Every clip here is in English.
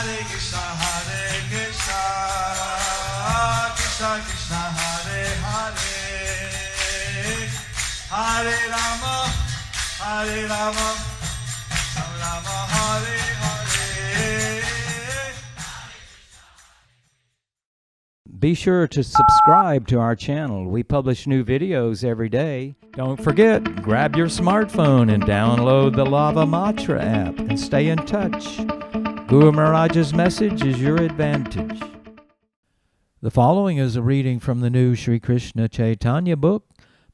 Hare Krishna, Krishna Krishna, Hare Hare, Hare Rama, Rama Hare Hare. Be sure to subscribe to our channel. We publish new videos every day. Don't forget, grab your smartphone and download the Lava Matra app and stay in touch. Guru Maharaj's message is your advantage. The following is a reading from the new Sri Krishna Caitanya Book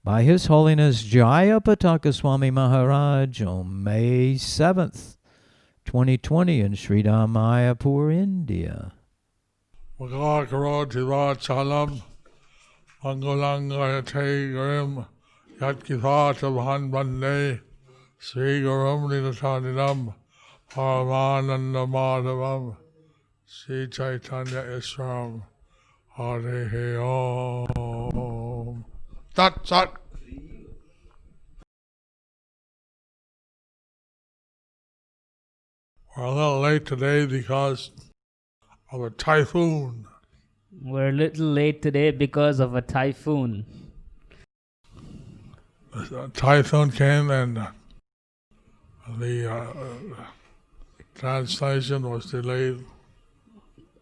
by His Holiness Jayapataka Swami Maharaj on May 7th, 2020 in Sri Mayapur, India. Karoti Vachalam Mangalangayate Grim Yatkithata Bhan Bande Sri Gurum Nidatadinam Paramananda Madhavam Sri Chaitanya Isram Hare Om. Tat Sat. We're a little late today because of a typhoon. We're a little late today because of a typhoon. The typhoon came and the translation was delayed.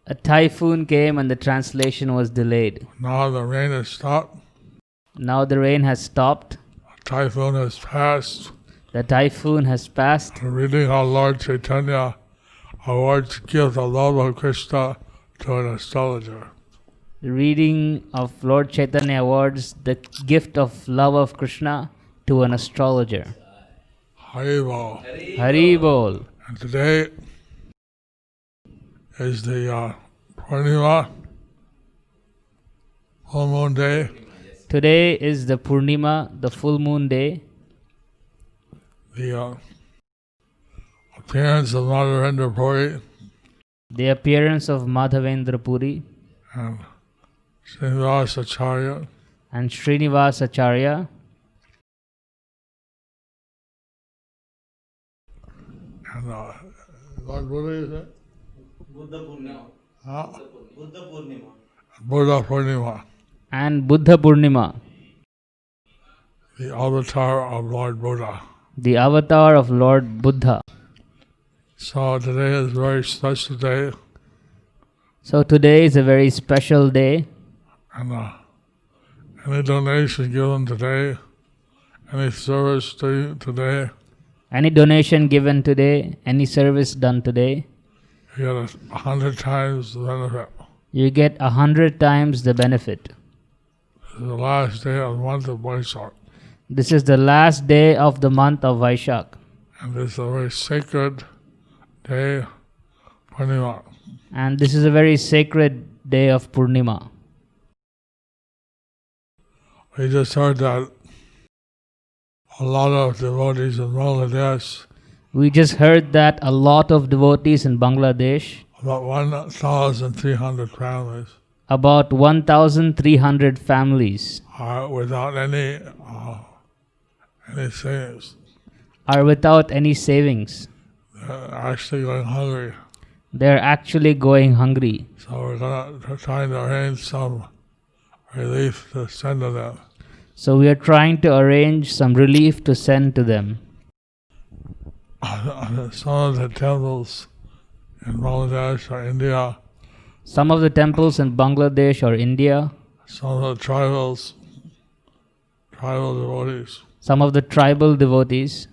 A typhoon came and the translation was delayed. Now the rain has stopped. Now the rain has stopped. The typhoon has passed. The typhoon has passed. The reading of Lord Chaitanya awards gift the love of Krishna to an astrologer. The reading of Lord Chaitanya awards the gift of love of Krishna to an astrologer. Haribol. Haribol. And today is the Purnima, full moon day. Today is the Purnima, the full moon day. The appearance of Madhavendra Puri The appearance of Madhavendra Puri and Srinivas Acharya and Srinivas Acharya. and Lord Buddha, is it? Buddha Purnima. Huh? Buddha Purnima. Buddha Purnima, And Buddha Purnima, the avatar of Lord Buddha. the avatar of Lord Buddha. So today is a very special day, So today is a very special day, and any donation given today, any service today, any donation given today, any service done today, you get 100 times the benefit. you get 100 times the benefit. This is the last day of the month of Vaishak, This is the last day of the month of Vaishak, and this is a very sacred day, Purnima. and this is a very sacred day of Purnima. We just heard that a lot of devotees in Bangladesh, We just heard that a lot of devotees in Bangladesh, about 1,300 families, about 1,300 families, are without any savings. are without any savings. They're actually going hungry. They're actually going hungry. So we're trying to arrange some relief to send to them. So we are trying to arrange some relief to send to them. Some of the temples in Bangladesh or India, Some of the temples in Bangladesh or India, some of the tribal devotees, some of the tribal devotees,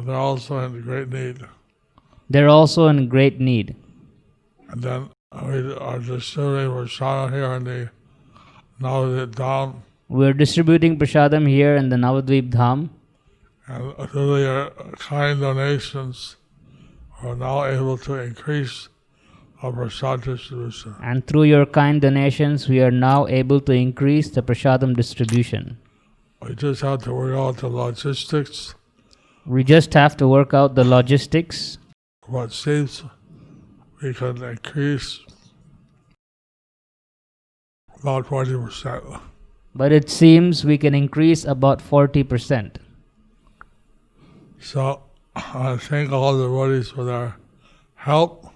they're also in great need. they're also in great need. And then we are distributing prasada here in the Navadvip Dham, We're distributing prasadam here in the Navadvip Dham, and through your kind donations, we're now able to increase our prasad distribution. and through your kind donations, we are now able to increase the prasadam distribution. We just have to work out the logistics, We just have to work out the logistics. what seems we can increase about 40%. But it seems we can increase about 40%. So I thank all the devotees for their help.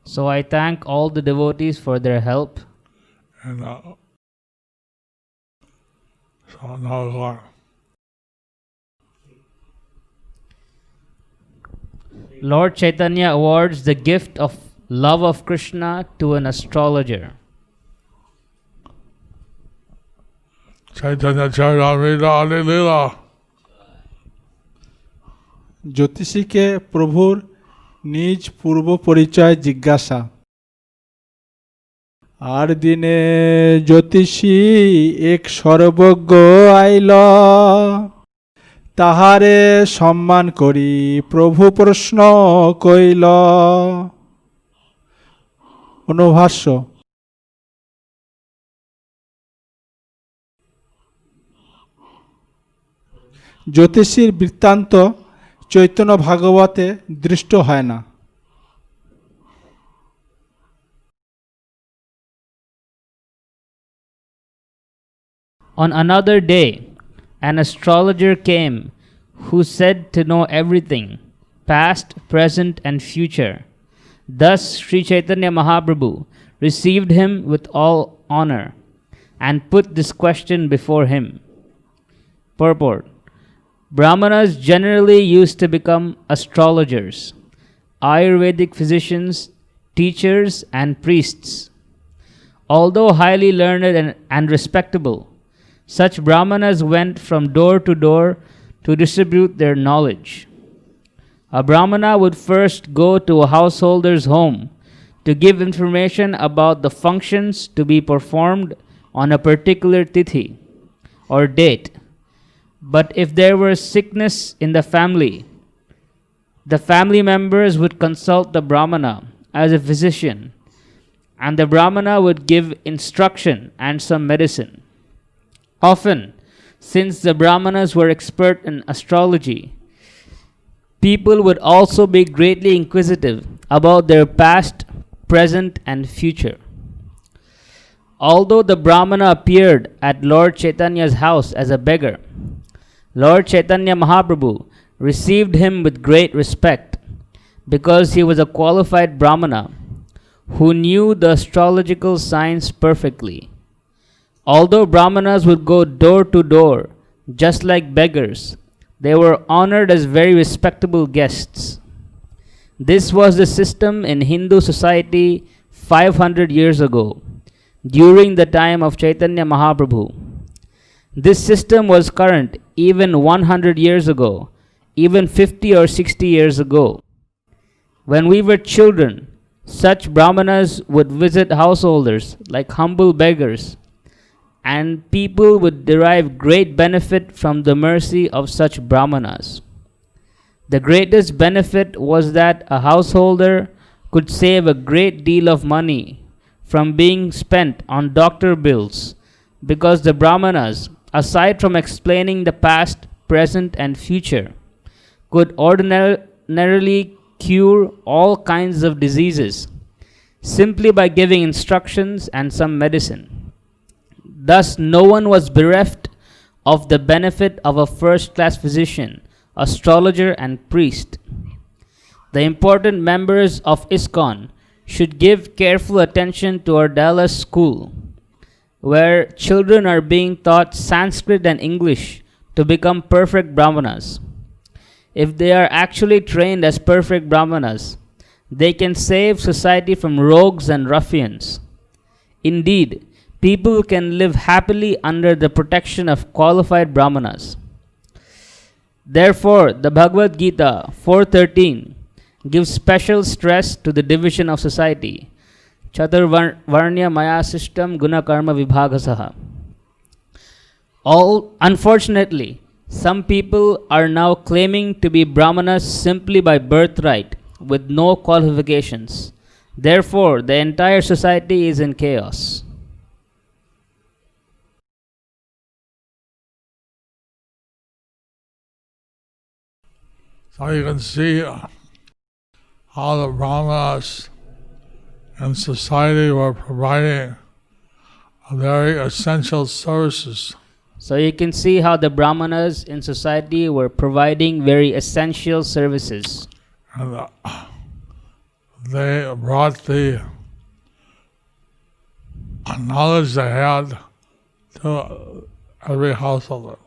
So I thank all the devotees for their help. And so now Lord. Lord Chaitanya awards the gift of love of Krishna to an astrologer. Chaitanya Charitamrita Adi Lila. জ্যোতিষীকে প্রভুর নিজ পূর্ব পরিচয় জিজ্ঞাসা। আর দিনে জ্যোতিষী এক সর্বজ্ঞ আইল, তাহারে সম্মান করি প্রভু প্রশ্ন কইল। অনুভাষ্য। জ্যোতিষীর বৃত্তান্ত চৈতন্য ভাগবতে দৃষ্ট হয় না। On another day, an astrologer came who said to know everything, past, present, and future. Thus Sri Chaitanya Mahaprabhu received him with all honor and put this question before him. Purport: Brahmanas generally used to become astrologers, Ayurvedic physicians, teachers, and priests. Although highly learned and respectable, such Brahmanas went from door to door to distribute their knowledge. A Brahmana would first go to a householder's home to give information about the functions to be performed on a particular tithi or date. But if there were sickness in the family members would consult the Brahmana as a physician, and the Brahmana would give instruction and some medicine. Often, since the Brahmanas were expert in astrology, people would also be greatly inquisitive about their past, present, and future. Although the Brahmana appeared at Lord Chaitanya's house as a beggar, Lord Chaitanya Mahaprabhu received him with great respect because he was a qualified Brahmana who knew the astrological science perfectly. Although Brahmanas would go door to door just like beggars, they were honored as very respectable guests. This was the system in Hindu society 500 years ago, during the time of Chaitanya Mahaprabhu. This system was current even 100 years ago, even 50 or 60 years ago. When we were children, such Brahmanas would visit householders like humble beggars, and people would derive great benefit from the mercy of such Brahmanas. The greatest benefit was that a householder could save a great deal of money from being spent on doctor bills, because the Brahmanas, aside from explaining the past, present, and future, could ordinarily cure all kinds of diseases simply by giving instructions and some medicine. Thus, no one was bereft of the benefit of a first-class physician, astrologer, and priest. The important members of ISKCON should give careful attention to our Dallas school, where children are being taught Sanskrit and English to become perfect Brahmanas. If they are actually trained as perfect Brahmanas, they can save society from rogues and ruffians. Indeed, people can live happily under the protection of qualified Brahmanas. Therefore, the Bhagavad Gita 4.13 gives special stress to the division of society. Chaturvarnya maya system guna karma vibhagasaha. Unfortunately, some people are now claiming to be Brahmanas simply by birthright with no qualifications. Therefore, the entire society is in chaos. So you can see how the Brahmanas and society were providing very essential services. So you can see how the Brahmanas in society were providing very essential services. And they brought the knowledge they had to every householder.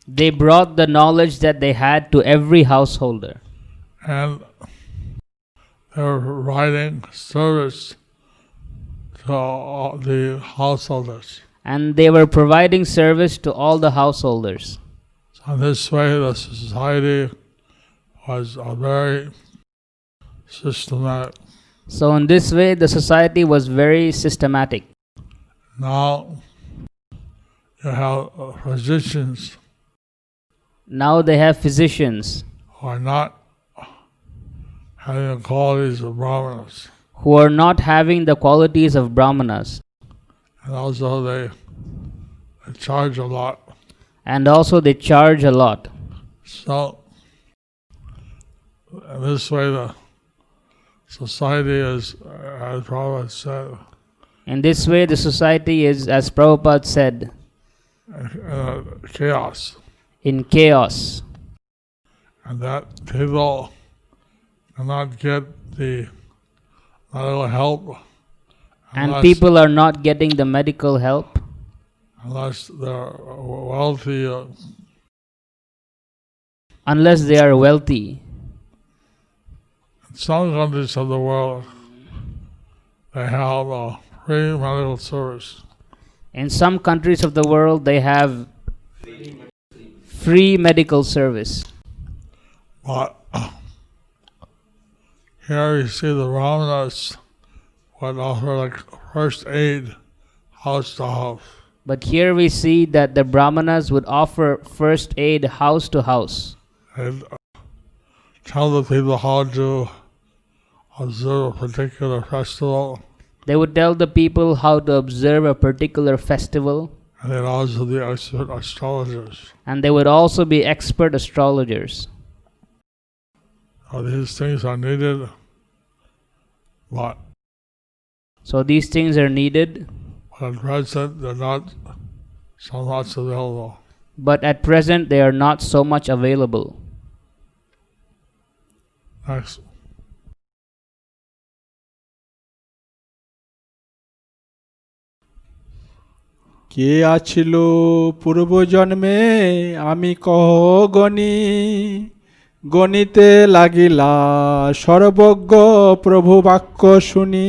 They brought the knowledge that they had to every householder. And they were providing service to all the householders. And they were providing service to all the householders. So in this way, the society was very systematic. So in this way, the society was very systematic. Now you have physicians Now they have physicians who are not having the qualities of brahmanas, who are not having the qualities of brahmanas. and also they charge a lot. And also they charge a lot. So in this way, the society is, as Prabhupada said, In this way, the society is, as Prabhupada said, chaos, in chaos. and that people cannot get the medical help And people are not getting the medical help unless they're wealthy. unless they are wealthy. In some countries of the world, they have free medical service. In some countries of the world, they have free medical service. But here you see the Brahmanas would offer like first aid house to house. But here we see that the Brahmanas would offer first aid house to house. And tell the people how to observe a particular festival. They would tell the people how to observe a particular festival, And they'd also be expert astrologers. and they would also be expert astrologers. So these things are needed, but So these things are needed, at present they're not so much available. but at present they are not so much available. Next. কে আছিল পূর্ব জন্মে আমি কহ গণি গণিতে লাগিলা সর্বজ্ঞ প্রভু বাক্য শুনি।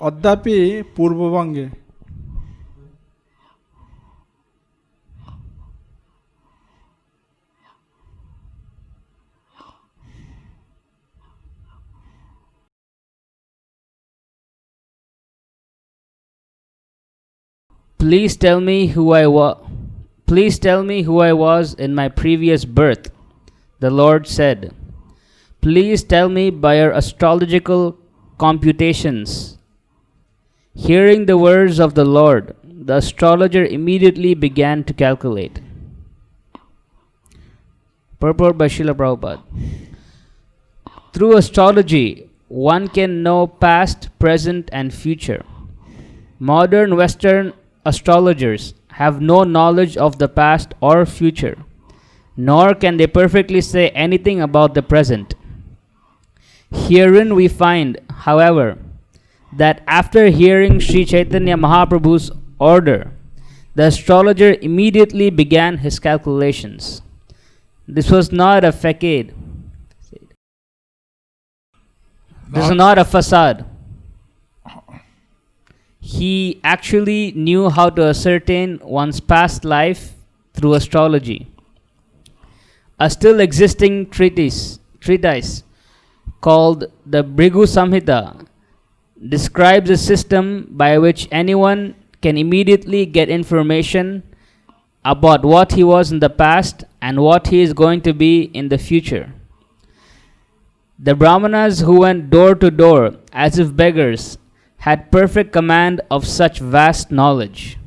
অদ্যাপি পূর্ববঙ্গে Please tell me who I was. Please tell me who I was in my previous birth. The Lord said, Please tell me by your astrological computations. Hearing the words of the Lord, the astrologer immediately began to calculate. Purport by Srila Prabhupada. Through astrology, one can know past, present, and future. Modern Western astrologers have no knowledge of the past or future, nor can they perfectly say anything about the present. Herein we find, however, that after hearing Sri Chaitanya Mahaprabhu's order, the astrologer immediately began his calculations. This was not a facade. This is not a facade. He actually knew how to ascertain one's past life through astrology. A still existing treatise called the Bhrigu Samhita describes a system by which anyone can immediately get information about what he was in the past and what he is going to be in the future. The Brahmanas who went door to door as if beggars had perfect command of such vast knowledge.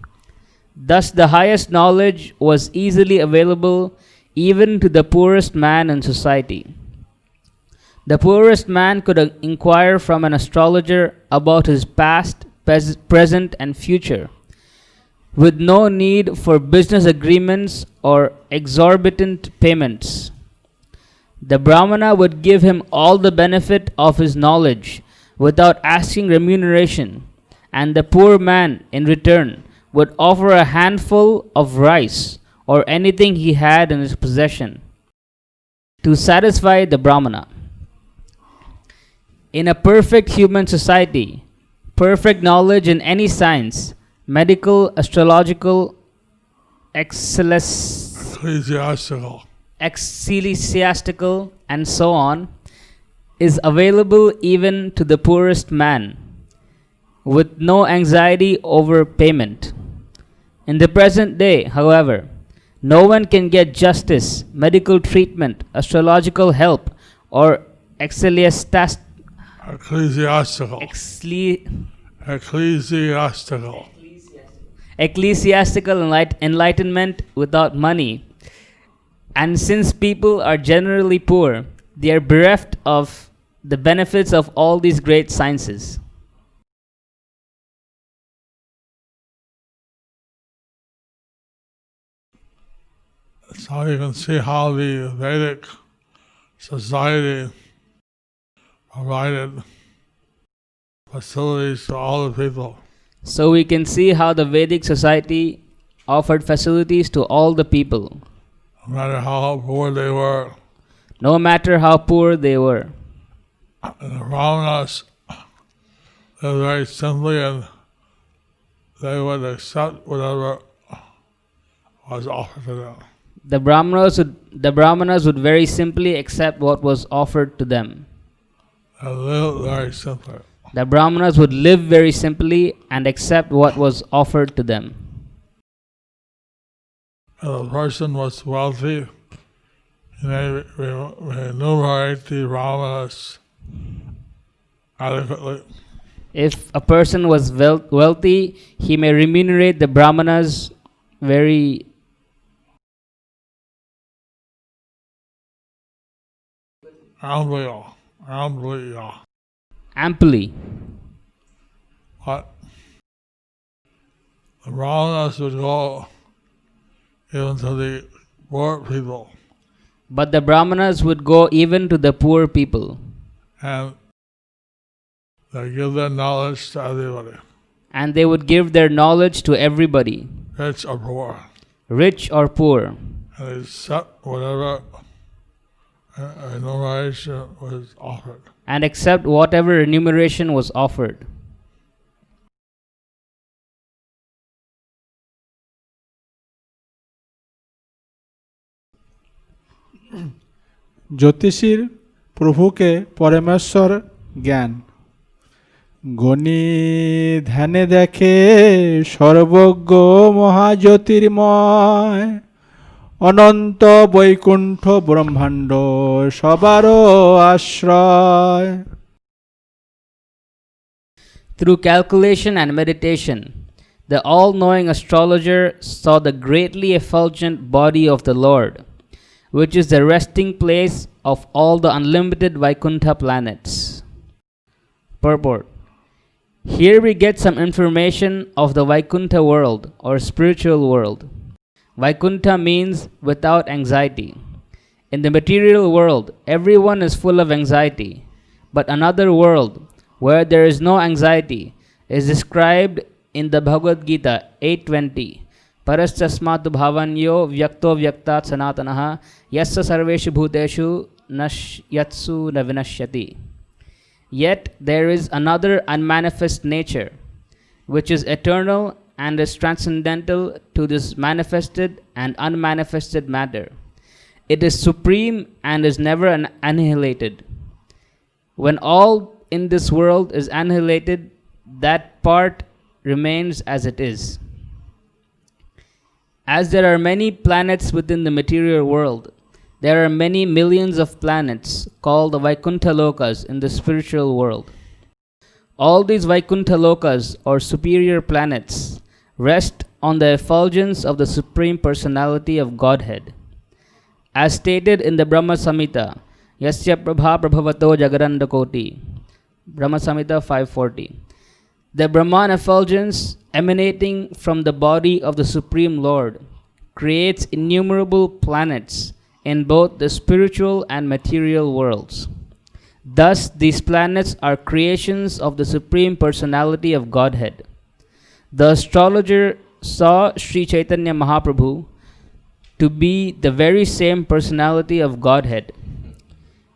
Thus the highest knowledge was easily available even to the poorest man in society. The poorest man could inquire from an astrologer about his past, present, and future, with no need for business agreements or exorbitant payments. The Brahmana would give him all the benefit of his knowledge without asking remuneration, and the poor man in return would offer a handful of rice or anything he had in his possession to satisfy the Brahmana. In a perfect human society, perfect knowledge in any science, medical, astrological, ecclesiastical, and so on, is available even to the poorest man, with no anxiety over payment. In the present day, however, no one can get justice, medical treatment, astrological help, or ecclesiastical enlightenment without money. And since people are generally poor, they are bereft of the benefits of all these great sciences. So you can see how the Vedic society provided facilities to all the people. So we can see how the Vedic society offered facilities to all the people, no matter how poor they were. no matter how poor they were. And the Brahmanas lived very simply, and they would accept whatever was offered to them. The Brahmanas would very simply accept what was offered to them. They lived very simply. The Brahmanas would live very simply and accept what was offered to them. If a person was wealthy, he may remunerate the Brahmanas adequately. If a person was wealthy, he may remunerate the Brahmanas very amply. But the Brahmanas would go even to the poor people. But the Brahmanas would go even to the poor people. And they give their knowledge to everybody. And they would give their knowledge to everybody, Rich or poor. rich or poor. And they accept whatever remuneration was offered. And accept whatever remuneration was offered. জ্যোতিষীর প্রভুকে পরমেশ্বর জ্ঞান, গণি ধ্যানে দেখে সর্বজ্ঞ মহাজ্যোতির্ময়, অনন্ত বৈকুণ্ঠ ব্রহ্মাণ্ড সবারও আশ্রয়। Through calculation and meditation, the all-knowing astrologer saw the greatly effulgent body of the Lord, which is the resting place of all the unlimited Vaikuntha planets. Purport. Here we get some information of the Vaikuntha world or spiritual world. Vaikuntha means without anxiety. In the material world, everyone is full of anxiety, but another world where there is no anxiety is described in the Bhagavad Gita 8:20. Parastasmatu bhavanyo vyakto vyaktat sanatanaha yassa sarveshu bhuteshu nashyatsu navinashyati. Yet there is another unmanifest nature, which is eternal and is transcendental to this manifested and unmanifested matter. It is supreme and is never annihilated. When all in this world is annihilated, that part remains as it is. As there are many planets within the material world, there are many millions of planets called the Vaikuntha Lokas in the spiritual world. All these Vaikuntha Lokas or superior planets rest on the effulgence of the Supreme Personality of Godhead. As stated in the Brahma Samhita, Yasya Prabha Prabhavato Jagaranda Koti, Brahma Samhita 540. The Brahman effulgence emanating from the body of the Supreme Lord creates innumerable planets in both the spiritual and material worlds. Thus, these planets are creations of the Supreme Personality of Godhead. The astrologer saw Sri Chaitanya Mahaprabhu to be the very same personality of Godhead.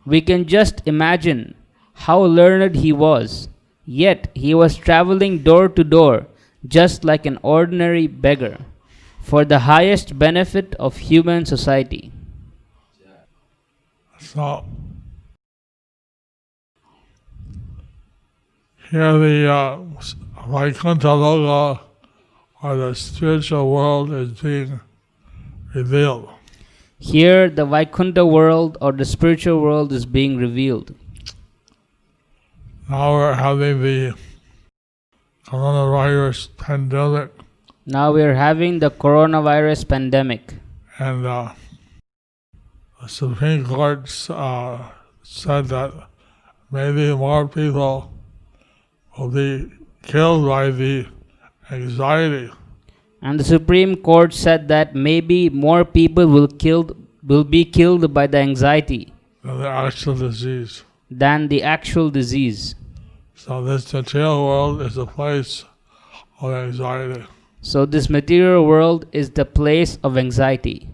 We can just imagine how learned he was, yet he was traveling door to door just like an ordinary beggar for the highest benefit of human society. So, here the Vaikuntha Loka, or the spiritual world, is being revealed. Here, the Vaikuntha world or the spiritual world is being revealed. Now we're having the coronavirus pandemic, Now we are having the coronavirus pandemic, and the Supreme Court said that maybe more people will be killed by the anxiety. and the Supreme Court said that maybe more people will be killed by the anxiety Than the actual disease. than the actual disease. So this material world is a place of anxiety. So this material world is the place of anxiety,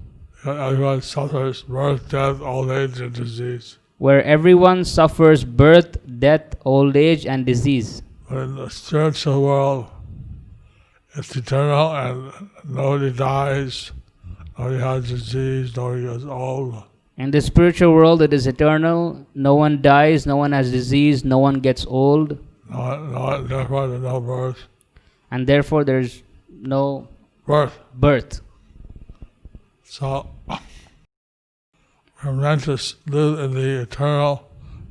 Everyone suffers birth, death, old age, and disease. where everyone suffers birth, death, old age, and disease. But in the spiritual world, it's eternal and nobody dies, nobody has disease, nobody gets old. In the spiritual world, it is eternal. No one dies, no one has disease, no one gets old, Therefore there's no birth. and therefore there's no birth. So we're meant to live in the eternal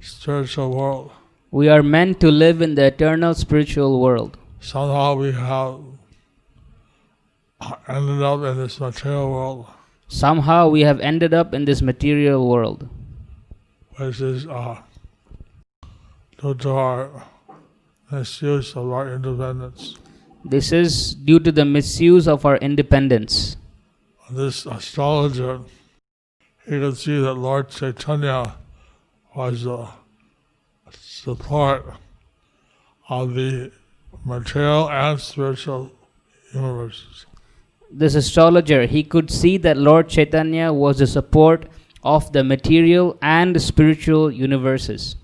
spiritual world. We are meant to live in the eternal spiritual world. Somehow we have ended up in this material world, Somehow we have ended up in this material world, which is due to our misuse of our independence. This is due to the misuse of our independence. This astrologer, he could see that Lord Chaitanya was the support of the material and spiritual universes. This astrologer, he could see that Lord Chaitanya was the support of the material and spiritual universes.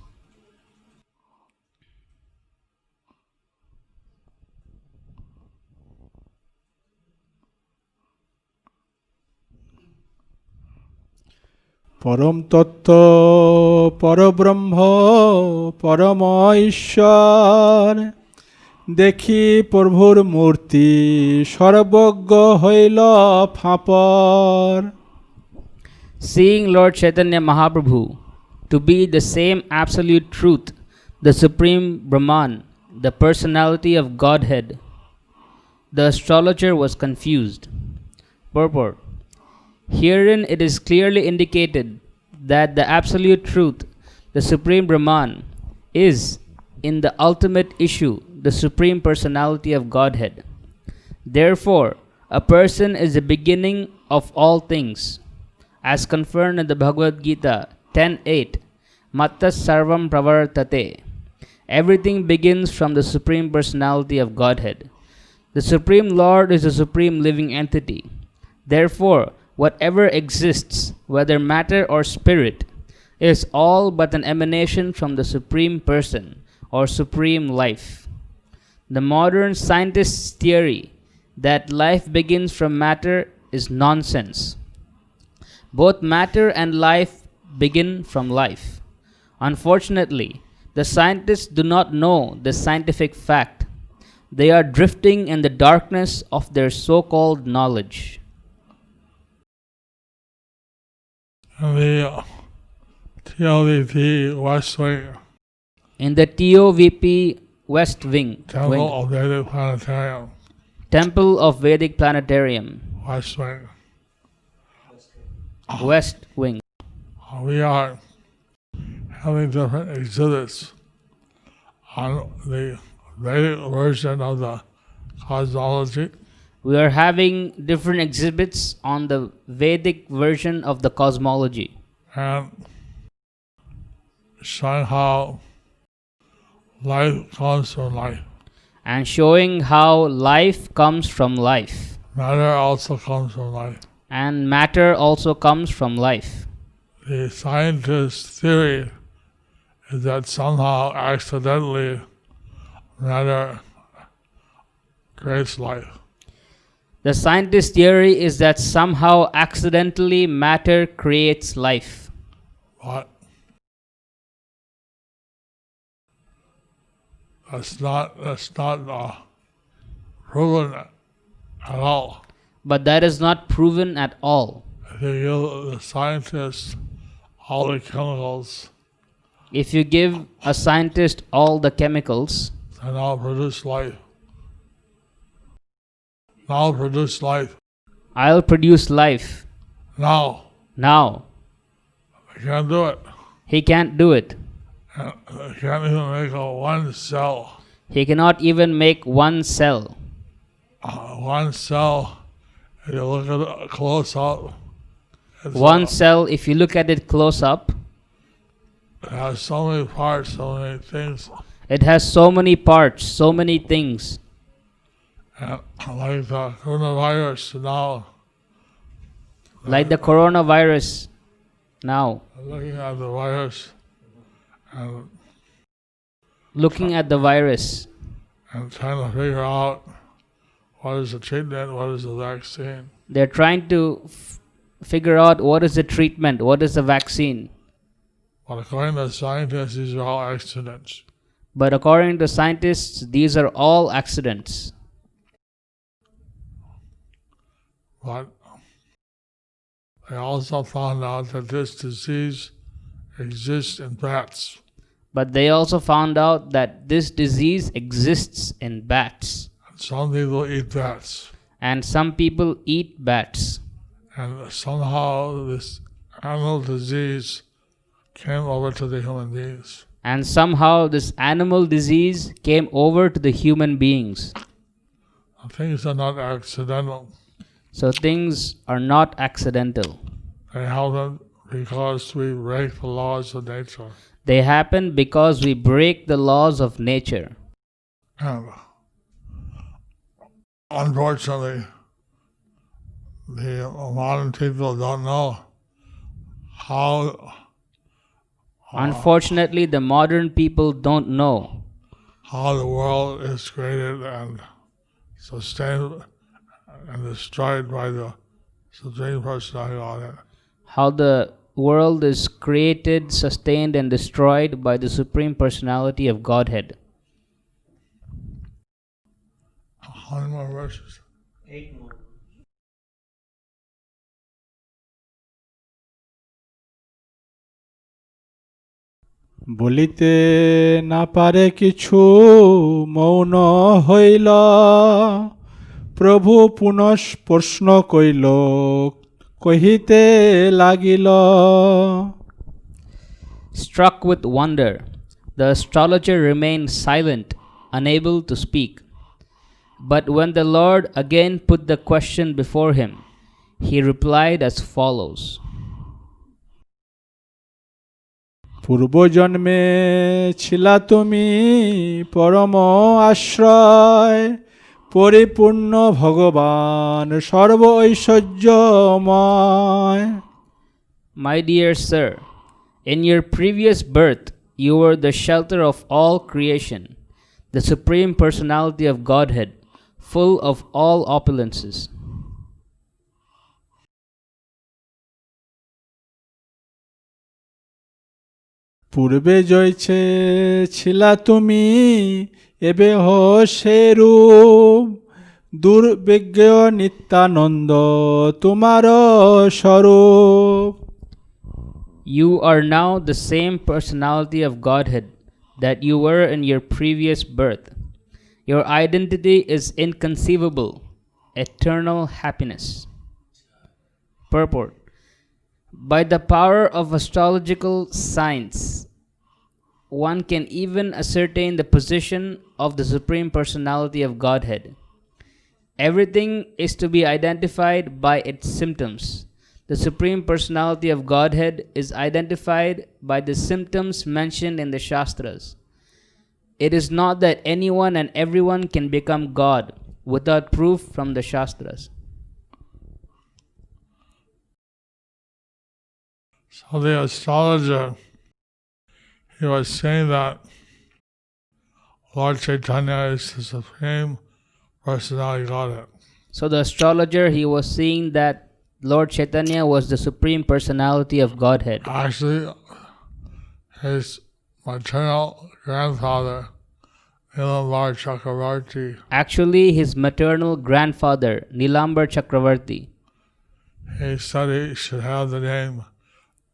পরম তত্ত্ব পরব্রহ্ম পরম ঈশ্বর দেখি প্রভুর মূর্তি সর্বজ্ঞ হইল ফাপর. Seeing Lord Chaitanya Mahaprabhu to be the same absolute truth, the supreme Brahman, the personality of Godhead, the astrologer was confused. Purport. Herein it is clearly indicated that the absolute truth, the supreme Brahman, is in the ultimate issue the supreme personality of Godhead. Therefore, a person is the beginning of all things, as confirmed in the Bhagavad Gita 10:8, Mattas sarvam pravartate. Everything begins from the supreme personality of Godhead. The supreme Lord is the supreme living entity. Therefore, whatever exists, whether matter or spirit, is all but an emanation from the supreme person or supreme life. The modern scientist's theory that life begins from matter is nonsense. Both matter and life begin from life. Unfortunately, the scientists do not know this scientific fact. They are drifting in the darkness of their so-called knowledge. And the TLVP West Wing In the TOVP West Wing, Temple of Vedic Planetarium, Temple of Vedic Planetarium, West Wing, West Wing, we are having different exhibits on the Vedic version of the cosmology, We are having different exhibits on the Vedic version of the cosmology and showing how life comes from life. and showing how life comes from life Matter also comes from life. and matter also comes from life. The scientist's theory is that somehow accidentally matter creates life. The scientist theory is that somehow accidentally matter creates life. But that's not proven at all. But that is not proven at all. If you give the scientists all the chemicals, If you give a scientist all the chemicals, they now produce life. Now produce life. I'll produce life. Now. Now, They can't do it. he can't do it. And they can't even make a one cell. He cannot even make one cell. One cell, if you look at it close up, One cell, if you look at it close up, it has so many parts, so many things. it has so many parts, so many things. And like the coronavirus now, Like the coronavirus now, looking at the virus and, looking at the virus and trying to figure out what is the treatment, what is the vaccine. they're trying to figure out what is the treatment, what is the vaccine. But according to scientists, these are all accidents. But according to scientists, these are all accidents. But they also found out that this disease exists in bats. But they also found out that this disease exists in bats. Some people eat bats. And some people eat bats. And somehow this animal disease came over to the human beings. And somehow this animal disease came over to the human beings. Things are not accidental. So things are not accidental. They happen because we break the laws of nature. They happen because we break the laws of nature. And unfortunately, the modern people don't know how Unfortunately, the modern people don't know how the world is created and sustained and destroyed by the Supreme Personality of Godhead. how the world is created, sustained, and destroyed by the Supreme Personality of Godhead. How many more verses? 8 more. বলিতে না পারে কিছু মৌন হইল, প্রভু পুনঃ প্রশ্ন কইল, কহিতে লাগিল। Struck with wonder, the astrologer remained silent, unable to speak. But when the Lord again put the question before him, he replied as follows. পূর্বজন্মে ছিলা তুমি পরম আশ্রয়, পরিপূর্ণ ভগবান সর্ব ঐশ্বর্যময়। My dear sir, in your previous birth, you were the shelter of all creation, the Supreme Personality of Godhead, full of all opulences. পূর্বে জয়ছে ছিলা তুমি, এবে হো সে রূপ, দুর্বিজ্ঞ নিত্যানন্দ তোমার স্বরূপ। You are now the same personality of Godhead that you were in your previous birth. Your identity is inconceivable, eternal happiness. Purport. By the power of astrological science, one can even ascertain the position of the Supreme Personality of Godhead. Everything is to be identified by its symptoms. The Supreme Personality of Godhead is identified by the symptoms mentioned in the Shastras. It is not that anyone and everyone can become God without proof from the Shastras. So the astrologer, he was saying that Lord Chaitanya is the Supreme Personality of Godhead. So the astrologer, he was seeing that Lord Chaitanya was the Supreme Personality of Godhead. Actually, his maternal grandfather, Nilambar Chakravarti, Actually, his maternal grandfather, Nilambar Chakravarti, he said he should have the name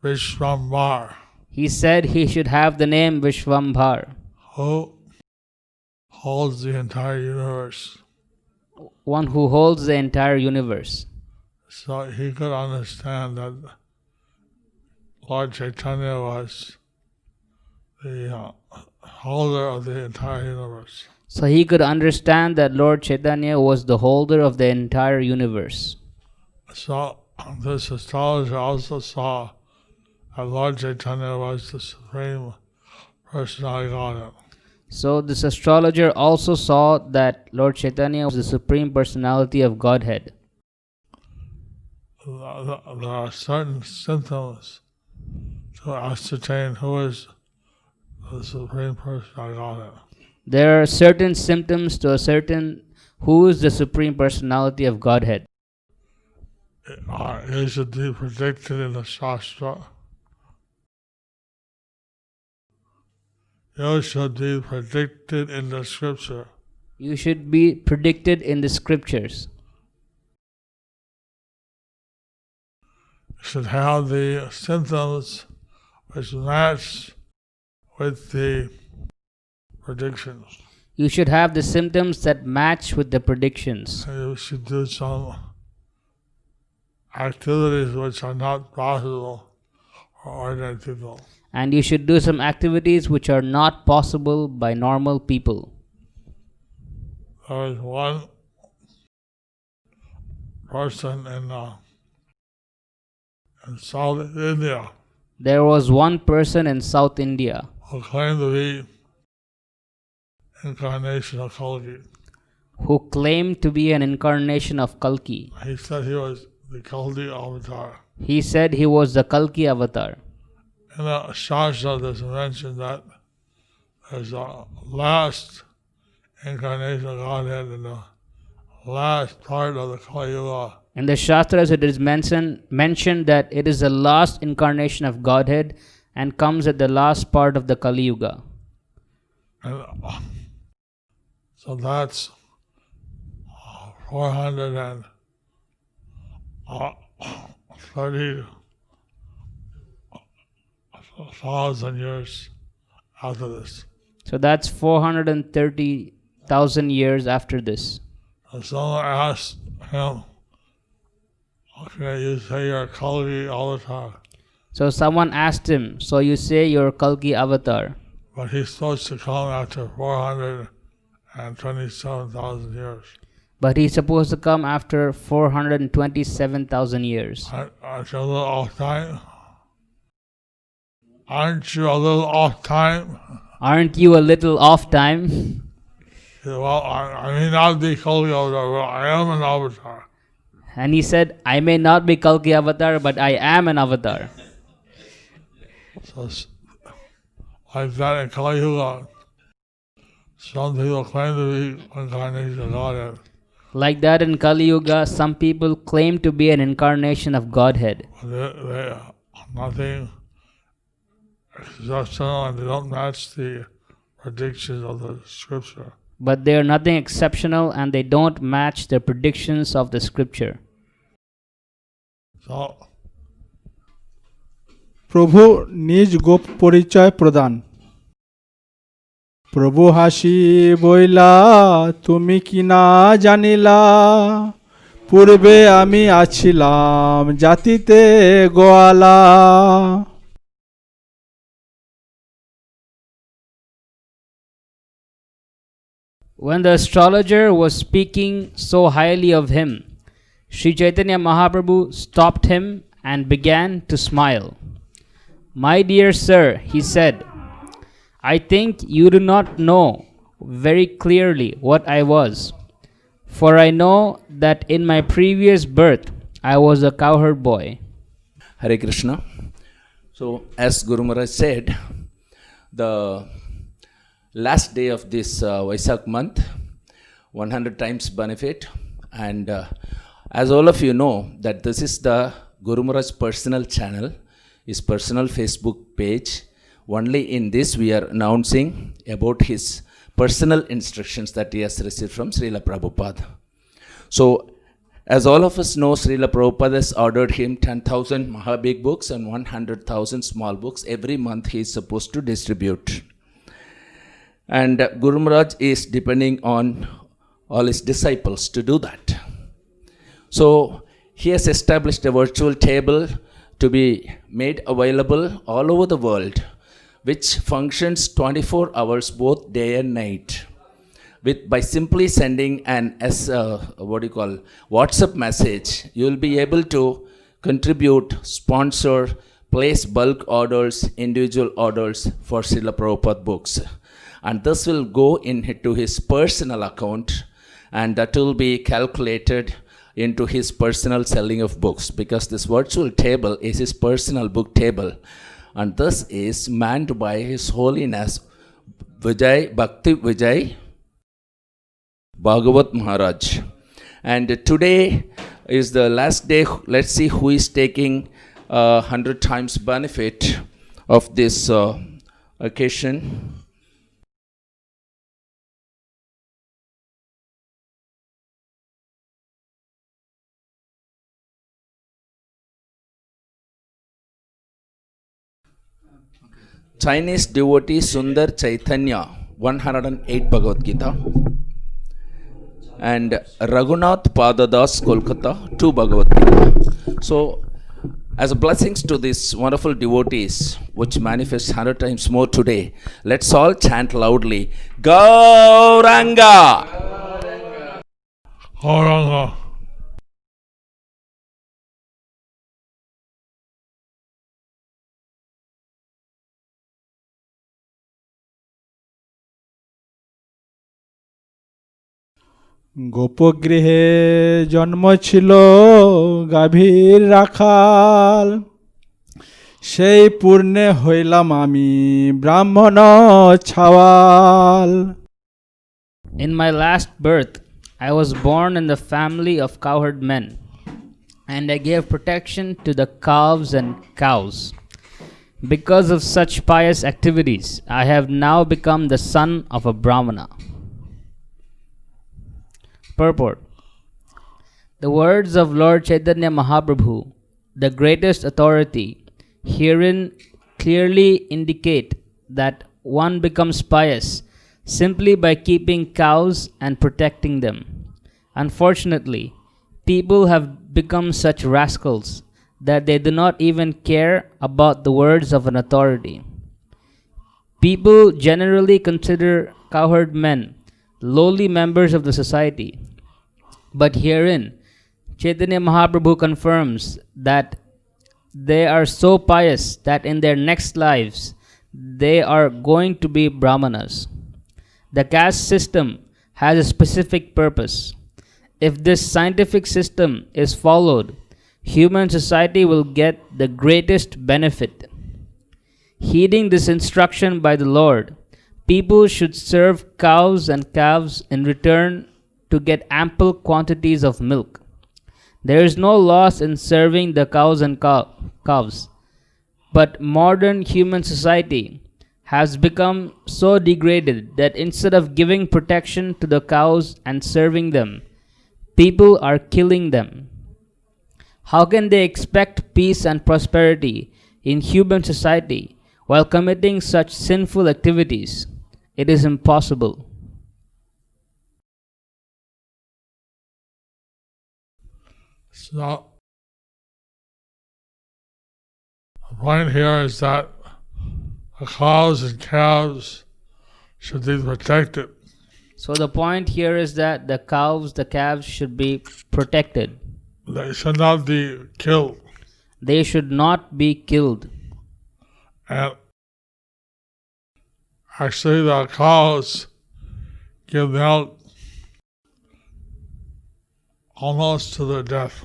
Vishwambar, he said he should have the name Vishwambhar, who holds the entire universe. one who holds the entire universe. So he could understand that Lord Chaitanya was the holder of the entire universe. So he could understand that Lord Chaitanya was the holder of the entire universe. So this astrologer also saw that Lord Chaitanya was the Supreme Personality of Godhead. So this astrologer also saw that Lord Chaitanya was the Supreme Personality of Godhead. There are certain symptoms to ascertain who is the Supreme Personality of Godhead. There are certain symptoms to ascertain who is the Supreme Personality of Godhead. It should be predicted in the Shastra. It should be predicted in the scripture. You should be predicted in the scriptures. You should have the symptoms which match with the predictions. You should have the symptoms that match with the predictions. You should do some activities which are not possible for ordinary people. And you should do some activities which are not possible by normal people. There was one person in South India There was one person in South India who claimed to be incarnation of Kalki. who claimed to be an incarnation of Kalki. He said he was the Kalki avatar. He said he was the Kalki avatar. In the Shastra, there's mentioned that there's a last incarnation of Godhead in the last part of the Kali Yuga. In the Shastras, it is mentioned that it is the last incarnation of Godhead and comes at the last part of the Kali Yuga. And so that's 430,000 years after this. So that's 430,000 years after this. And someone asked him, okay, you say you're Kalki avatar, So someone asked him, so you say you're Kalki avatar, but he's supposed to come after 427,000 years. but he's supposed to come after 427,000 years. Aren't you a little off time? Aren't you a little off time? Aren't you a little off time? Well, I may not be Kalki avatar, but I am an avatar. And he said, I may not be Kalki avatar, but I am an avatar. So, like that in Kali Yuga, some people claim to be incarnation of Godhead. Like that in Kali Yuga, some people claim to be an incarnation of Godhead. They nothing exceptional, and they don't match the predictions of the scripture. But they are nothing exceptional and they don't match the predictions of the scripture. So, প্রভু নিজ গোপ পরিচয় প্রদান। প্রভু হাসি বইলা তুমি কি না জানিলা, পূর্বে আমি আছিলাম জাতিতে গোয়ালা। When the astrologer was speaking so highly of him, Sri Chaitanya Mahaprabhu stopped him and began to smile. My dear sir, he said, I think you do not know very clearly what I was, for I know that in my previous birth I was a cowherd boy. Hare Krishna. So, as Guru Maharaj said, the last day of this Vaisak month, 100 times benefit, and as all of you know that this is the Guru Maharaj's personal channel, his personal Facebook page. Only in this we are announcing about his personal instructions that he has received from Srila Prabhupada. So, as all of us know, Srila Prabhupada has ordered him 10,000 Mahabig books and 100,000 small books. Every month he is supposed to distribute. And Guru Maharaj is depending on all his disciples to do that. So, he has established a virtual table to be made available all over the world, which functions 24 hours both day and night. By simply sending an WhatsApp message, you will be able to contribute, sponsor, place bulk orders, individual orders for Srila Prabhupada books. And this will go into his personal account, and that will be calculated into his personal selling of books, because this virtual table is his personal book table. And this is manned by His Holiness Bhakti Vijay Bhagavat Maharaj. And today is the last day. Let's see who is taking 100 times benefit of this occasion. Chinese devotee Sundar Chaitanya, 108 Bhagavad Gita. And Raghunath Padadas, Kolkata, 2 Bhagavad Gita. So, as blessings to these wonderful devotees, which manifest 100 times more today, let's all chant loudly, Gauranga! Gauranga. গোপগৃহে জন্ম ছিল গাভীর রাখাল, সেই পূর্ণে হইলাম আমি ব্রাহ্মণ ছাওয়াল। In my last birth, I was born in the family of cowherd men, and I gave protection to the calves and cows. Because of such pious activities, I have now become the son of a Brahmana. Purport. The words of Lord Chaitanya Mahaprabhu, the greatest authority, herein clearly indicate that one becomes pious simply by keeping cows and protecting them. Unfortunately, people have become such rascals that they do not even care about the words of an authority. People generally consider cowherd men lowly members of the society. But herein, Chaitanya Mahaprabhu confirms that they are so pious that in their next lives they are going to be Brahmanas. The caste system has a specific purpose. If this scientific system is followed, human society will get the greatest benefit. Heeding this instruction by the Lord, people should serve cows and calves in return to get ample quantities of milk. There is no loss in serving the cows and calves, but modern human society has become so degraded that instead of giving protection to the cows and serving them, people are killing them. How can they expect peace and prosperity in human society while committing such sinful activities? It is impossible. So, the point here is that the cows and calves should be protected So the point here is that the calves should be protected. They should not be killed. They should not be killed. And actually, the cows give milk almost to their death.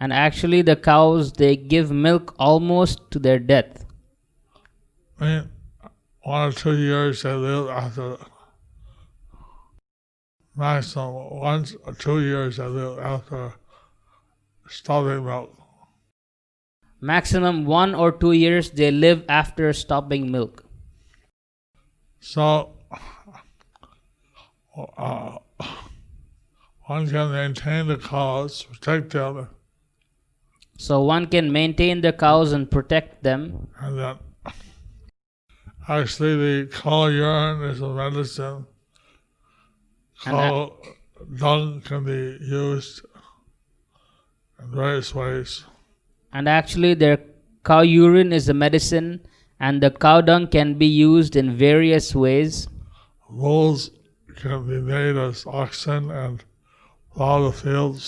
And actually the cows, they give milk almost to their death. I mean, 1 or 2 years they live after, maximum 1 or 2 years they live after stopping milk. Maximum 1 or 2 years they live after stopping milk. So, one can maintain the cows, protect them, So one can maintain the cows and protect them. and then actually the cow urine is a medicine. And Cow dung can be used in various ways. And actually their cow urine is a medicine, and the cow dung can be used in various ways. Bulls can be made as oxen and plow the fields.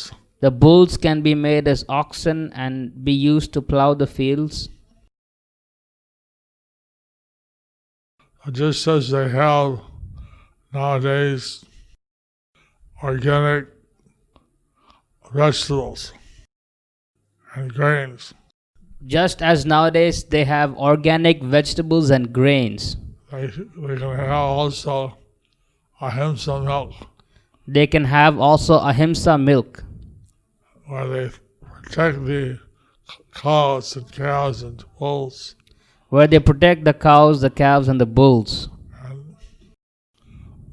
The bulls can be made as oxen and be used to plow the fields. Just as they have nowadays organic vegetables and grains. Just as nowadays they have organic vegetables and grains. They can have also ahimsa milk, They can have also ahimsa milk, where they protect the cows and calves and bulls. where they protect the cows, the calves, and the bulls. And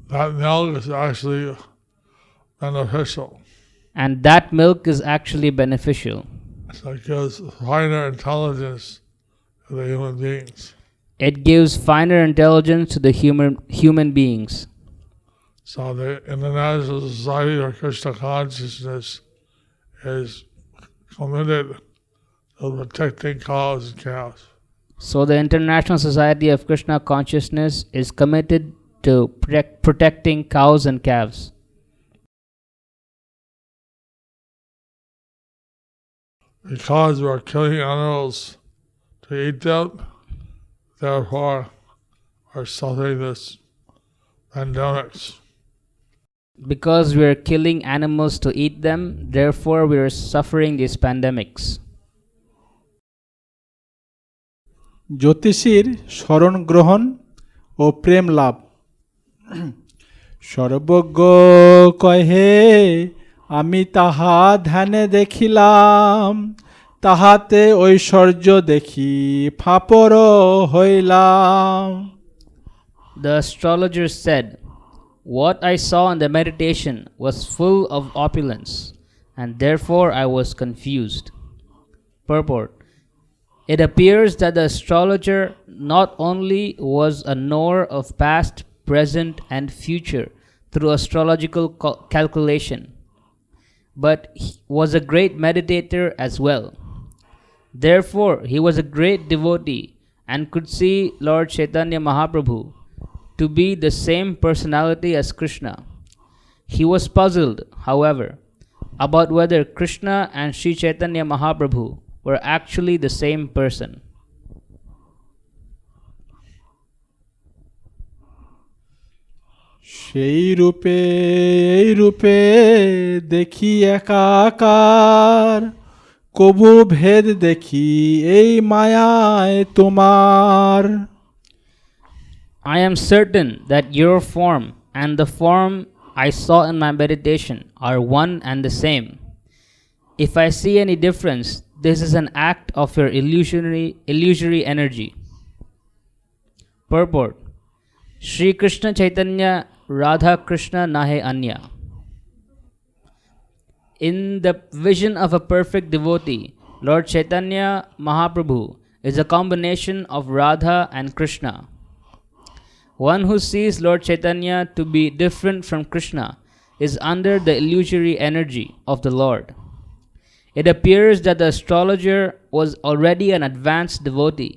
that milk is actually beneficial. And that milk is actually beneficial. So it gives finer intelligence to the human beings. It gives finer intelligence to the human beings. So the International Society of Krishna Consciousness is committed to protecting cows and calves. So the International Society of Krishna Consciousness is committed to protecting cows and calves. Because we are killing animals to eat them, therefore we're suffering this pandemics. Because we are killing animals to eat them, therefore we are suffering these pandemics. জ্যোতিষীর শরণ গ্রহণ ও প্রেম লাভ। সর্বজ্ঞ কহে আমি তাহা ধ্যানে দেখিলাম, তাহাতে ঐশ্বর্য দেখি ফাপর হইলাম। The astrologer said, "What I saw in the meditation was full of opulence, and therefore I was confused." Purport: It appears that the astrologer not only was a knower of past, present, and future through astrological calculation, but he was a great meditator as well. Therefore, he was a great devotee and could see Lord Chaitanya Mahaprabhu to be the same personality as Krishna. He was puzzled, however, about whether Krishna and Sri Chaitanya Mahaprabhu were actually the same person. সেই রূপে এই রূপে দেখি একাকার, কবু ভেদ দেখি এই মায়ায় তোমার। I am certain that your form and the form I saw in my meditation are one and the same. If I see any difference, this is an act of your illusory energy. Purport: Sri Krishna Caitanya Radha Krishna Nahe Anya. In the vision of a perfect devotee, Lord Chaitanya Mahaprabhu is a combination of Radha and Krishna. One who sees Lord Chaitanya to be different from Krishna is under the illusory energy of the Lord. It appears that the astrologer was already an advanced devotee,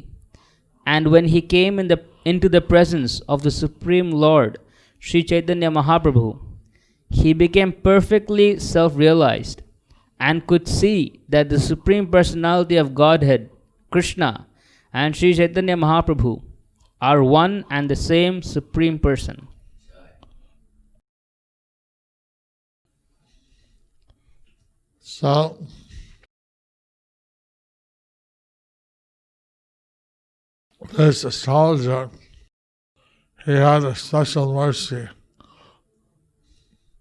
and when he came into the presence of the Supreme Lord, Sri Chaitanya Mahaprabhu, he became perfectly self-realized and could see that the Supreme Personality of Godhead, Krishna, and Sri Chaitanya Mahaprabhu are one and the same Supreme Person. So, this astrologer, he had a special mercy.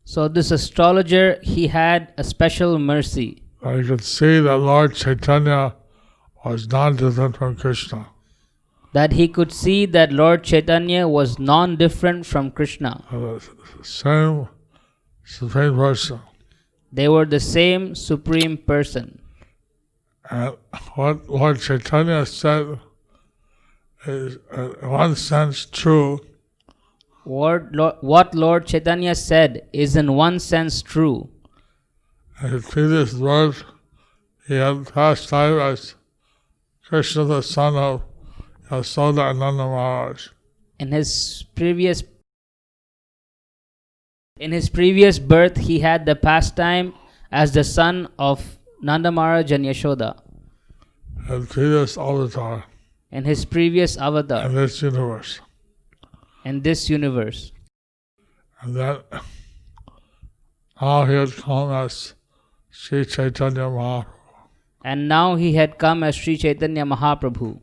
So this astrologer, he had a special mercy. I could see that Lord Chaitanya was non-different from Krishna. That he could see that Lord Chaitanya was non-different from Krishna. The same Supreme Person. They were the same Supreme Person. And what Lord Chaitanya said is, in one sense, true. What Lord Chaitanya said is in one sense true. In his previous birth, he had passed time as Krishna, the son of Yasoda and Nanda Maharaj. In his previous birth, he had the pastime as the son of Nanda Maharaj and Yashoda. His previous avatar. In his previous avatar. In this universe. In this universe. And then now he had come as Sri Chaitanya Mahaprabhu. And now he had come as Sri Chaitanya Mahaprabhu.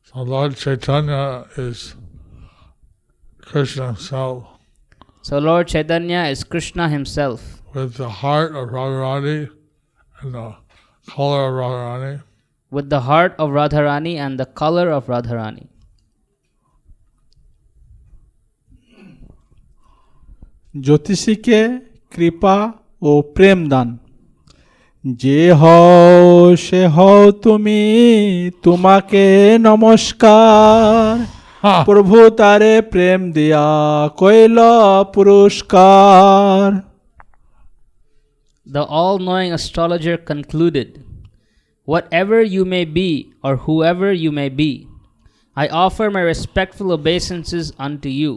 So Lord Chaitanya is Krishna himself. So Lord Chaitanya is Krishna himself. With the heart of Radharani and the color of Radharani. With the heart of Radharani and the color of Radharani. জ্যোতিষীকে কৃপা ও প্রেম দান, যে হও সে হও তুমি, তোমাকে নমস্কার, প্রভু তারে প্রেম দিয়া কইল পুরস্কার। The all-knowing astrologer concluded, whatever you may be or whoever you may be, I offer my respectful obeisances unto you.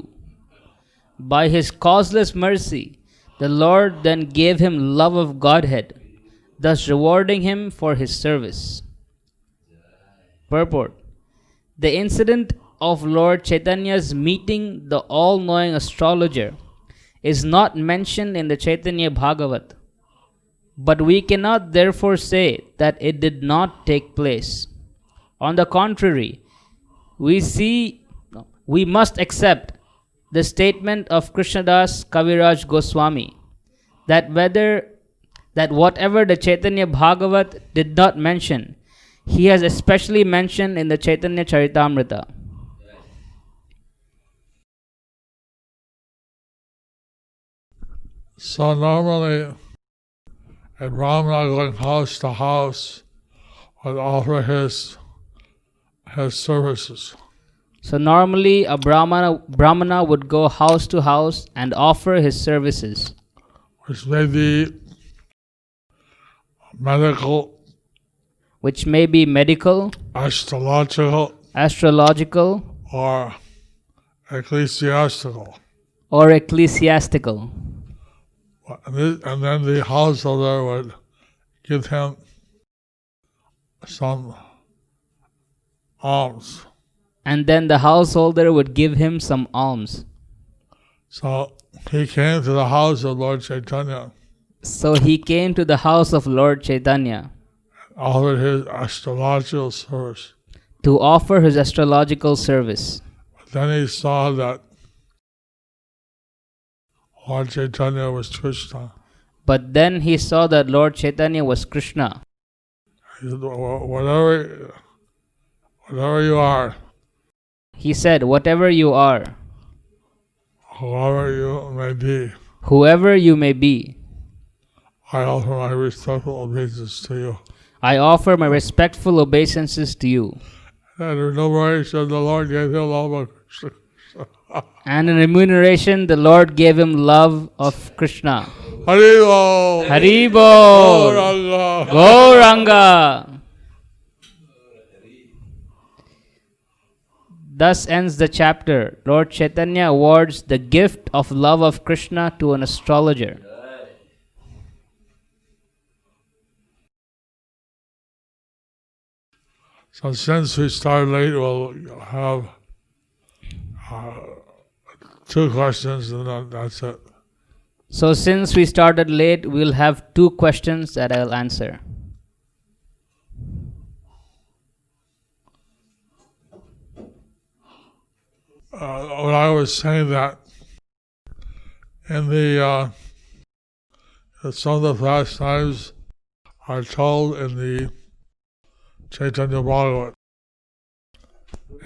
By his causeless mercy, the Lord then gave him love of Godhead, thus rewarding him for his service. Purport: the incident of Lord Chaitanya's meeting the all-knowing astrologer is not mentioned in the Chaitanya Bhagavat, but we cannot therefore say that it did not take place. On the contrary, we must accept the statement of Krishnadas Kaviraj Goswami that whatever the Chaitanya Bhagavat did not mention, he has especially mentioned in the Chaitanya Charitamrita. So normally, a Brahmana going house to house would offer his services. So normally a Brahmana would go house to house and offer his services. Which may be medical, astrological, or ecclesiastical. And then the householder would give him some alms. And then the householder would give him some alms. So he came to the house of Lord Chaitanya. So he came to the house of Lord Chaitanya. Offered his astrological service. To offer his astrological service. But then he saw that Lord Chaitanya was Krishna. But then he saw that Lord Chaitanya was Krishna. He said, whatever you are. He said, whatever you are. Whoever you may be. Whoever you may be. I offer my respectful obeisances to you. I offer my respectful obeisances to you. And in remuneration, the Lord gave him love of Krishna. And in remuneration, the Lord gave him love of Krishna. Haribo! Haribo! Gauranga! Gauranga! Thus ends the chapter. Lord Chaitanya awards the gift of love of Krishna to an astrologer. So since we started late, we'll have two questions and then that's it. So since we started late, we'll have 2 questions that I'll answer. When I was saying that in the some of the pastimes are told in the Chaitanya Bhagavat,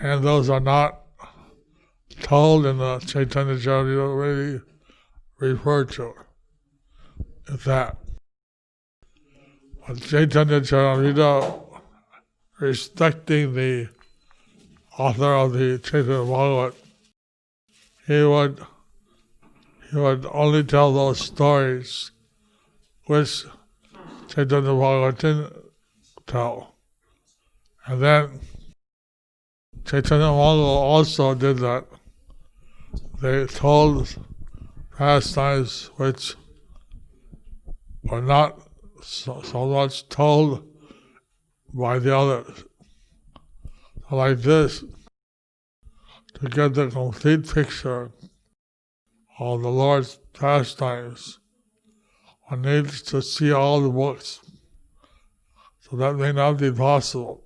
and those are not told in the Chaitanya Charitamrita, really referred to. Is that but Chaitanya Charitamrita, respecting the author of the Chaitanya Bhagavat, he would only tell those stories which Chaitanya Bhagavat didn't tell. And then Chaitanya Bhagavat also did that. They told pastimes which were not so much told by the others. Like this, to get the complete picture of the Lord's pastimes, one needs to see all the books. So that may not be possible.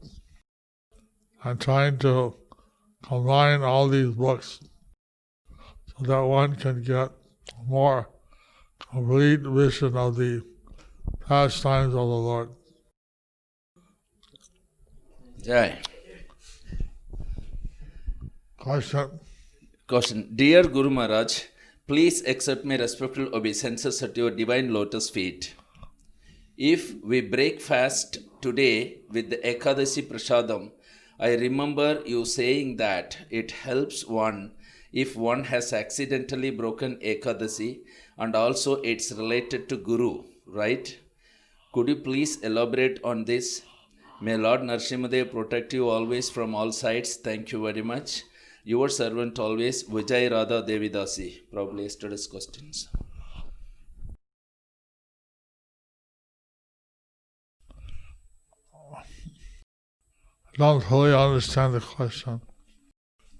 I'm trying to combine all these books so that one can get a more complete vision of the pastimes of the Lord. Jai. Question. Dear Guru Maharaj, please accept my respectful obeisances at your divine lotus feet. If we break fast today with the Ekadashi Prasadam, I remember you saying that it helps one if one has accidentally broken Ekadashi, and also it's related to Guru, right? Could you please elaborate on this? May Lord Narasimhadev protect you always from all sides. Thank you very much. Your servant always, Vijay Radha Devidasi. Probably yesterday's questions. I don't fully understand the question.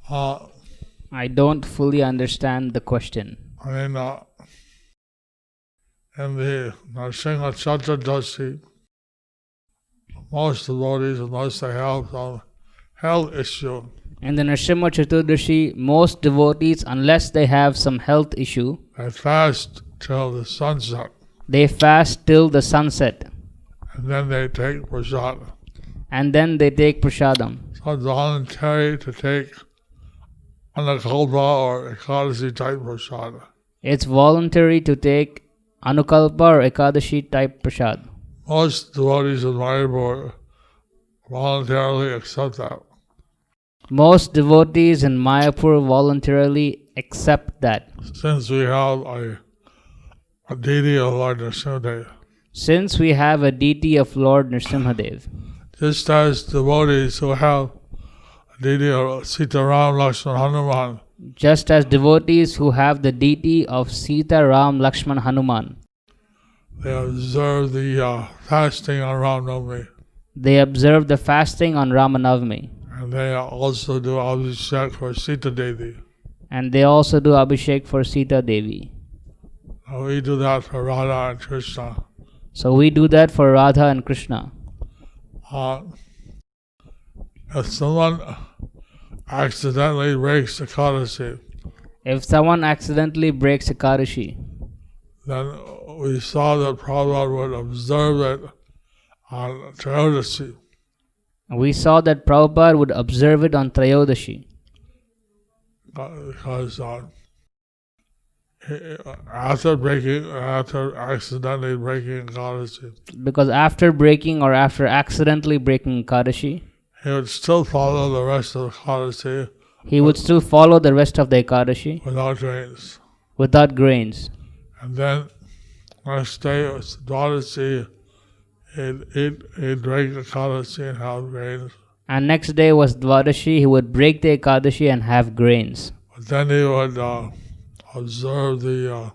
I don't fully understand the question. I mean, in the Narasimha Chaturdashi, most devotees, unless they have some health issue, In the Narasimha Chaturdashi, most devotees, unless they have some health issue, they fast till the sunset, they fast till the sunset, and then they take prasad. and then they take prasadam. So it's voluntary to take anakalpa or ekadashi type prasad. It's voluntary to take anukalpa or ekadashi type prasad. Most devotees in Mayapur voluntarily accept that. Most devotees in Mayapur voluntarily accept that. Since we have a deity of Lord Narasimhadev, Since we have a deity of Lord Narasimhadev, just as devotees who have a deity of Sita Ram Lakshman Hanuman, just as devotees who have the deity of Sita Ram Lakshman Hanuman, they observe the fasting on Ram Navami, they observe the fasting on Ramanavami, and they also do Abhishek for Sita Devi. and they also do Abhishek for Sita Devi. We do that for Radha and Krishna. So we do that for Radha and Krishna. If someone accidentally breaks the Ekadashi, If someone accidentally breaks Ekadashi, then we saw that Prabhupada would observe it on Trayodasi. we saw that Prabhupada would observe it on Trayodashi. Because after accidentally breaking Ekadashi, Because after breaking or after accidentally breaking Ekadashi, he would still follow the rest of the Ekadashi he would still follow the rest of the Ekadashi without grains. without grains. And then next day was Dwadashi, he'd drink Ekadashi and have grains. And next day was Dvadashi. He would break the Ekadashi and have grains. But then he would observe the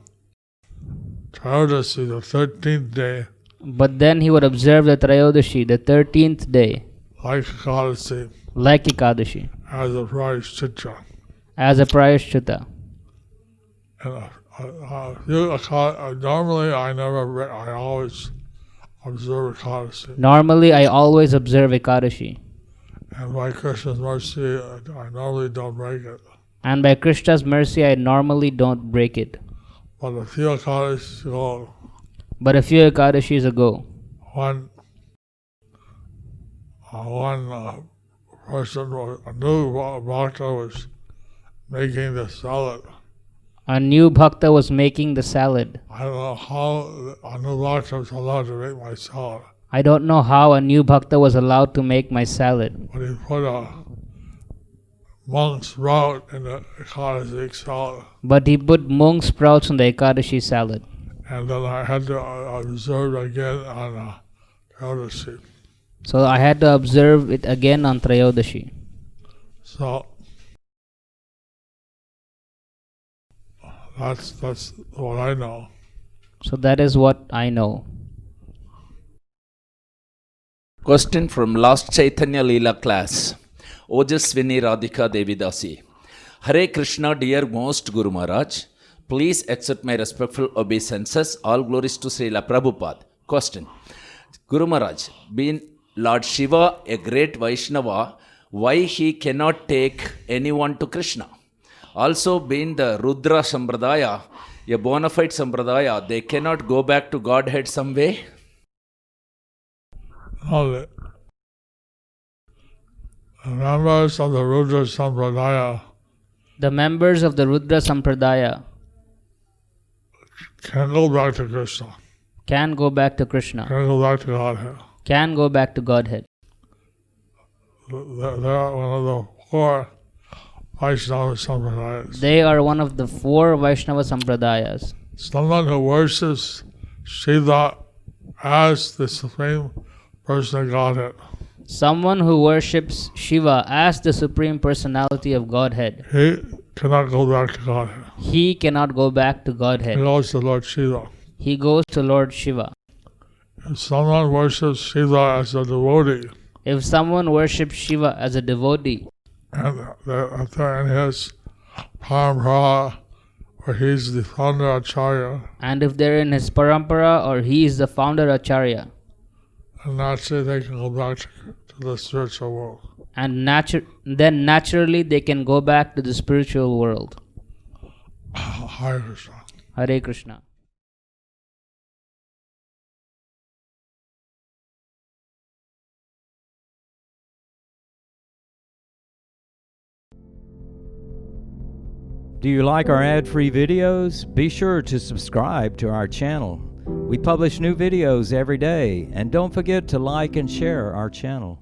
Trayodasi, the 13th day, But then he would observe the Trayodashi, the 13th day, like Ekadasi, like Ekadashi, as a prayashchitta. as a prayashchitta. And normally I always observe Ekadasi. Normally, I always observe Ekadashi. And by Krishna's mercy, I normally don't break it. And by Krishna's mercy, I normally don't break it. But a few Ekadashis ago, But a few Ekadashis ago, one person, a new bhakta was making the salad. a new bhakta was making the salad. I don't know how a new bhakta was allowed to make my salad. I don't know how a new bhakta was allowed to make my salad. But he put a monk's root in the Ekadasi salad. But he put mung sprouts on the Ekadashi salad. And then I had to observe again on Trayodasi. So I had to observe it again on Trayodashi. So that's what I know. So that is what I know. Question from last Chaitanya Leela class. Ojaswini Radhika Devidasi. Hare Krishna, dear most Guru Maharaj. Please accept my respectful obeisances. All glories to Srila Prabhupada. Question. Guru Maharaj, being Lord Shiva a great Vaishnava, why he cannot take anyone to Krishna? Also being the Rudra Sampradaya, a bona fide Sampradaya, they cannot go back to Godhead some way? Now the members of the Rudra Sampradaya The members of the Rudra Sampradaya can go back to Krishna, can go back to Krishna, can go back to Godhead. can go back to Godhead. They're one of the four Vaishnava Sampradayas. They are one of the four Vaishnava Sampradayas. Someone who worships Shiva as the Supreme Person of Godhead, Someone who worships Shiva as the Supreme Personality of Godhead, he cannot go back to Godhead. he cannot go back to He Godhead. goes to Lord Shiva. He goes to Lord Shiva. If someone worships Shiva as a devotee, If someone worships Shiva as a devotee, and they're in his parampara, where he's the founder Acharya, and if they're in his parampara or he is the founder Acharya, and naturally they can go back to the spiritual world. and then naturally they can go back to the spiritual world. Hare Krishna. Hare Krishna. Do you like our ad-free videos? Be sure to subscribe to our channel. We publish new videos every day, and don't forget to like and share our channel.